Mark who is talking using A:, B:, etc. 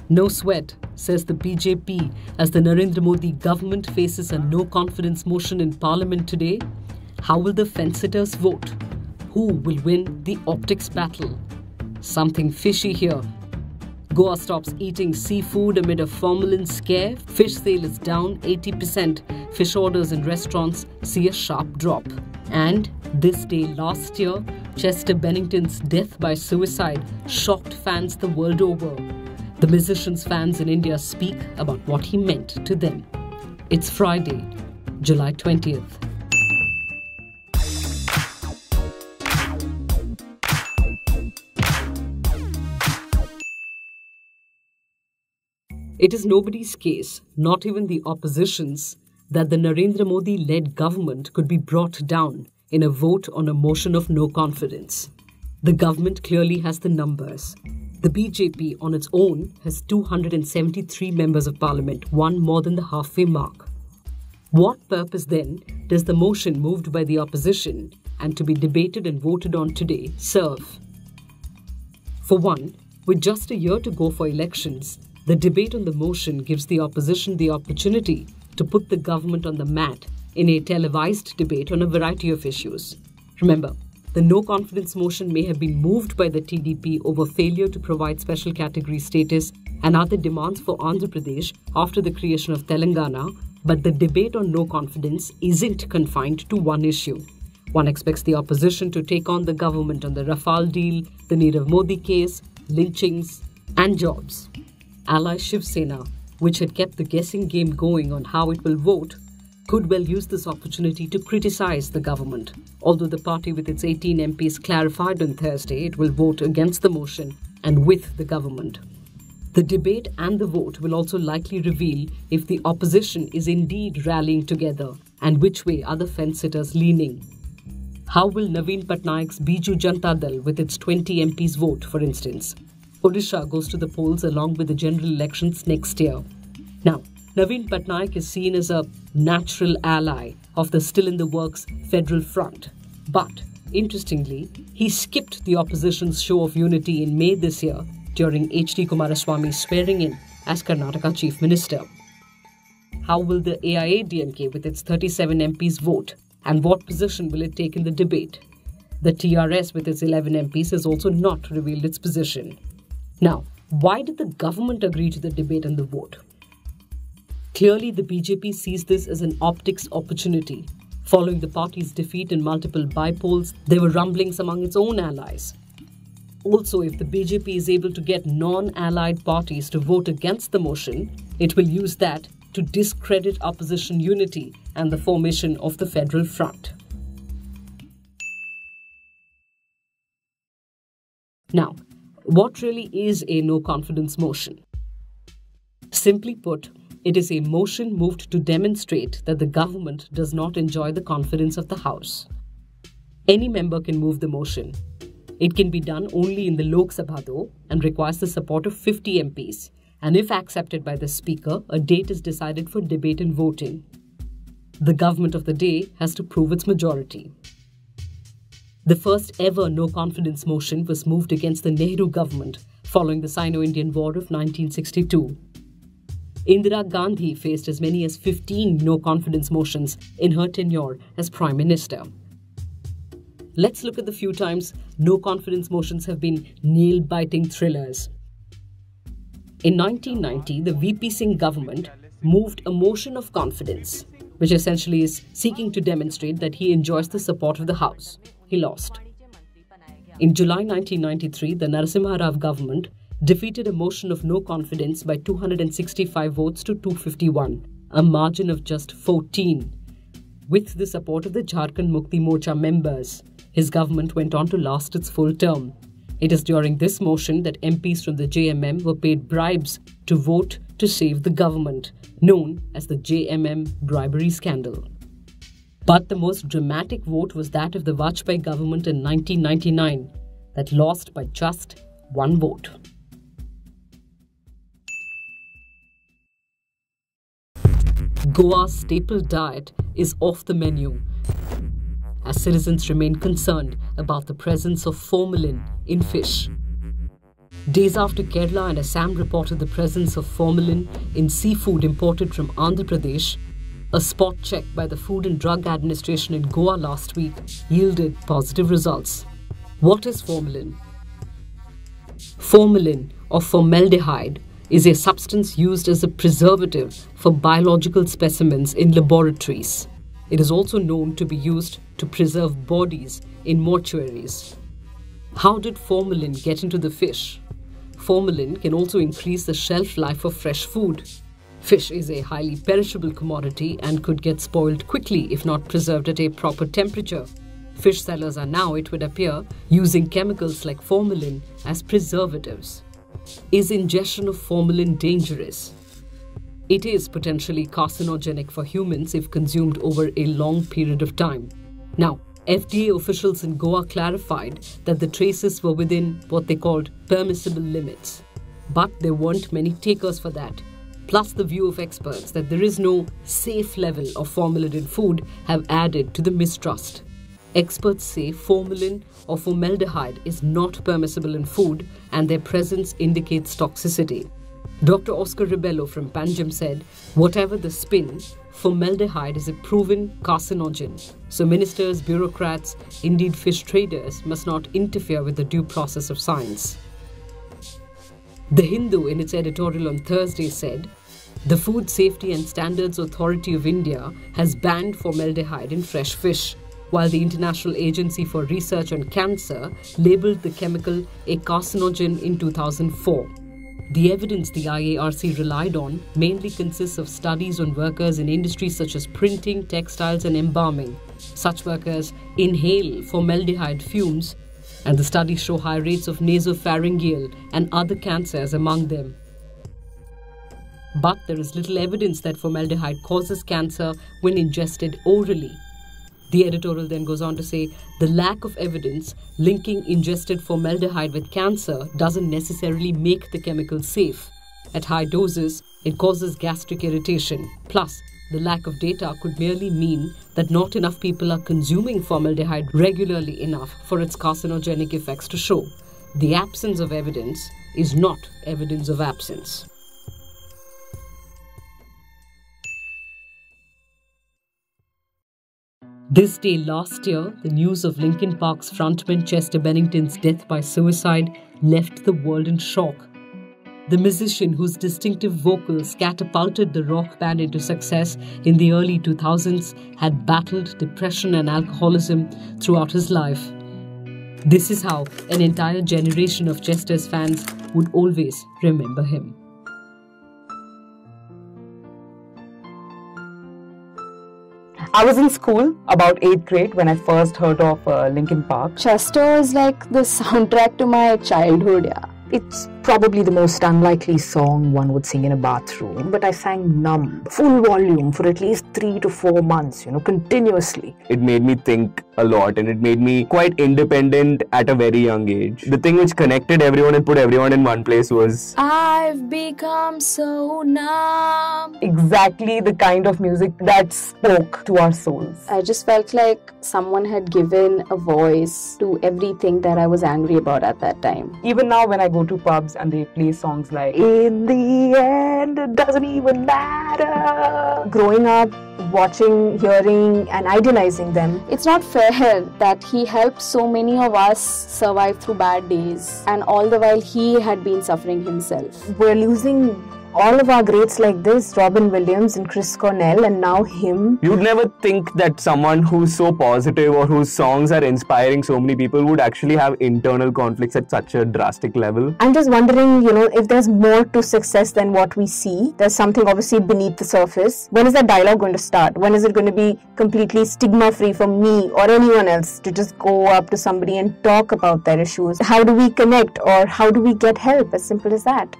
A: No sweat, says the BJP, as the Narendra Modi government faces a no-confidence motion in Parliament today. How will the fence-sitters vote? Who will win the optics battle? Something fishy here. Goa stops eating seafood amid a Formalin scare. Fish sale is down 80%. Fish orders in restaurants see a sharp drop. And this day last year, Chester Bennington's death by suicide shocked fans the world over. The musician's fans in India speak about what he meant to them. It's Friday, July 20th. It is nobody's case, not even the opposition's, that the Narendra Modi-led government could be brought down in a vote on a motion of no confidence. The government clearly has the numbers. The BJP on its own has 273 members of parliament, one more than the halfway mark. What purpose then does the motion moved by the opposition and to be debated and voted on today serve? For one, with just a year to go for elections, the debate on the motion gives the opposition the opportunity to put the government on the mat in a televised debate on a variety of issues. Remember, the no-confidence motion may have been moved by the TDP over failure to provide special category status and other demands for Andhra Pradesh after the creation of Telangana, but the debate on no confidence isn't confined to one issue. One expects the opposition to take on the government on the Rafale deal, the Nirav Modi case, lynchings, and jobs. Ally Shiv Sena, which had kept the guessing game going on how it will vote, could well use this opportunity to criticize the government. Although the party with its 18 MPs clarified on Thursday it will vote against the motion and with the government. The debate and the vote will also likely reveal if the opposition is indeed rallying together and which way are the fence-sitters leaning. How will Naveen Patnaik's Biju Janata Dal with its 20 MPs vote, for instance? Odisha goes to the polls along with the general elections next year. Now, Naveen Patnaik is seen as a natural ally of the still-in-the-works federal front. But, interestingly, he skipped the opposition's show of unity in May this year during H.D. Kumaraswamy's swearing-in as Karnataka Chief Minister. How will the AIADMK with its 37 MPs vote, and what position will it take in the debate? The TRS with its 11 MPs has also not revealed its position. Now, why did the government agree to the debate and the vote? Clearly, the BJP sees this as an optics opportunity. Following the party's defeat in multiple by-polls, there were rumblings among its own allies. Also, if the BJP is able to get non-allied parties to vote against the motion, it will use that to discredit opposition unity and the formation of the federal front. Now, what really is a no-confidence motion? Simply put, it is a motion moved to demonstrate that the government does not enjoy the confidence of the House. Any member can move the motion. It can be done only in the Lok Sabha though and requires the support of 50 MPs. And if accepted by the Speaker, a date is decided for debate and voting. The government of the day has to prove its majority. The first ever no-confidence motion was moved against the Nehru government following the Sino-Indian War of 1962. Indira Gandhi faced as many as 15 no-confidence motions in her tenure as Prime Minister. Let's look at the few times no-confidence motions have been nail-biting thrillers. In 1990, the VP Singh government moved a motion of confidence, which essentially is seeking to demonstrate that he enjoys the support of the House. He lost. In July 1993, the Narasimha Rao government defeated a motion of no confidence by 265 votes to 251, a margin of just 14. With the support of the Jharkhand Mukti Morcha members, his government went on to last its full term. It is during this motion that MPs from the JMM were paid bribes to vote to save the government, known as the JMM bribery scandal. But the most dramatic vote was that of the Vajpayee government in 1999, that lost by just one vote. Goa's staple diet is off the menu, as citizens remain concerned about the presence of formalin in fish. Days after Kerala and Assam reported the presence of formalin in seafood imported from Andhra Pradesh, a spot check by the Food and Drug Administration in Goa last week yielded positive results. What is formalin? Formalin, or formaldehyde, is a substance used as a preservative for biological specimens in laboratories. It is also known to be used to preserve bodies in mortuaries. How did formalin get into the fish? Formalin can also increase the shelf life of fresh food. Fish is a highly perishable commodity and could get spoiled quickly if not preserved at a proper temperature. Fish sellers are now, it would appear, using chemicals like formalin as preservatives. Is ingestion of formalin dangerous? It is potentially carcinogenic for humans if consumed over a long period of time. Now, FDA officials in Goa clarified that the traces were within what they called permissible limits. But there weren't many takers for that. Plus the view of experts that there is no safe level of formalin in food have added to the mistrust. Experts say formalin or formaldehyde is not permissible in food and their presence indicates toxicity. Dr. Oscar Ribello from Panjim said, whatever the spin, formaldehyde is a proven carcinogen. So ministers, bureaucrats, indeed fish traders must not interfere with the due process of science. The Hindu in its editorial on Thursday said, the Food Safety and Standards Authority of India has banned formaldehyde in fresh fish, while the International Agency for Research on Cancer labelled the chemical a carcinogen in 2004. The evidence the IARC relied on mainly consists of studies on workers in industries such as printing, textiles and embalming. Such workers inhale formaldehyde fumes, and the studies show high rates of nasopharyngeal and other cancers among them. But there is little evidence that formaldehyde causes cancer when ingested orally. The editorial then goes on to say, the lack of evidence linking ingested formaldehyde with cancer doesn't necessarily make the chemical safe. At high doses, it causes gastric irritation. Plus, the lack of data could merely mean that not enough people are consuming formaldehyde regularly enough for its carcinogenic effects to show. The absence of evidence is not evidence of absence. This day last year, the news of Linkin Park's frontman Chester Bennington's death by suicide left the world in shock. The musician whose distinctive vocals catapulted the rock band into success in the early 2000s had battled depression and alcoholism throughout his life. This is how an entire generation of Chester's fans would always remember him.
B: I was in school, about 8th grade, when I first heard of Linkin Park.
C: Chester is like the soundtrack to my childhood, yeah.
B: It's probably the most unlikely song one would sing in a bathroom, but I sang Numb, full volume for at least 3 to 4 months, continuously.
D: It made me think a lot and it made me quite independent at a very young age. The thing which connected everyone and put everyone in one place was
C: I've become so numb.
B: Exactly the kind of music that spoke to our souls.
C: I just felt like someone had given a voice to everything that I was angry about at that time.
B: Even now when I go to pubs and they play songs like In the End, it doesn't even matter. Growing up, watching, hearing and idolizing them.
C: It's not fair that he helped so many of us survive through bad days and all the while he had been suffering himself.
B: We're losing all of our greats like this, Robin Williams and Chris Cornell, and now him.
D: You'd never think that someone who's so positive or whose songs are inspiring so many people would actually have internal conflicts at such a drastic level.
B: I'm just wondering, if there's more to success than what we see. There's something obviously beneath the surface. When is that dialogue going to start? When is it going to be completely stigma-free for me or anyone else to just go up to somebody and talk about their issues? How do we connect or how do we get help? As simple as that.